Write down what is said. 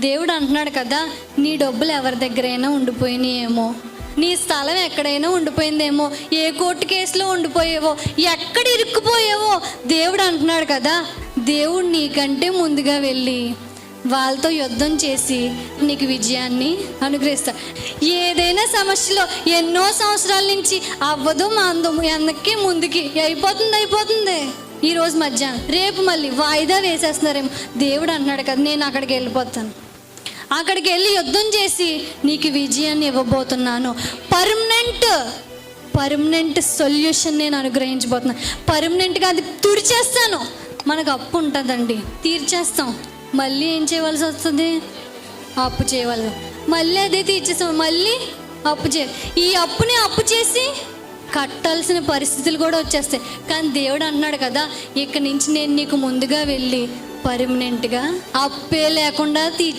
దేవుడు అంటున్నాడు కదా, నీ డబ్బులు ఎవరి దగ్గరైనా ఉండిపోయినాయేమో, నీ స్థలం ఎక్కడైనా ఉండిపోయిందేమో, ఏ కోర్టు కేసులో ఉండిపోయేవో, ఎక్కడ ఇరుక్కుపోయేవో దేవుడు అంటున్నాడు కదా, దేవుడు నీకంటే ముందుగా వెళ్ళి వాళ్ళతో యుద్ధం చేసి నీకు విజయాన్ని అనుగ్రహిస్తాడు. ఏదైనా సమస్యలో ఎన్నో సంవత్సరాల నుంచి అవ్వదు మాందం వెనక్కి ముందుకి అయిపోతుంది. ఈరోజు మధ్యాహ్నం రేపు మళ్ళీ వాయిదా వేసేస్తున్నారేమో. దేవుడు అన్నాడు కదా, నేను అక్కడికి వెళ్ళిపోతాను, అక్కడికి వెళ్ళి యుద్ధం చేసి నీకు విజయాన్ని ఇవ్వబోతున్నాను. పర్మనెంట్ సొల్యూషన్ నేను అనుగ్రహించబోతున్నాను. పర్మనెంట్గా అది తుడిచేస్తాను. మనకు అప్పు ఉంటుందండి, తీర్చేస్తాం, మళ్ళీ ఏం చేయవలసి వస్తుంది? అప్పు చేయవలసి, మళ్ళీ అదే తీర్చేస్తాం, మళ్ళీ అప్పు ఈ అప్పుని అప్పు చేసి కట్టాల్సిన పరిస్థితులు కూడా వచ్చేస్తాయి. కానీ దేవుడు అన్నాడు కదా, ఇక్కడి నుంచి నేను నీకు ముందుగా వెళ్ళి పర్మనెంట్గా అప్పే లేకుండా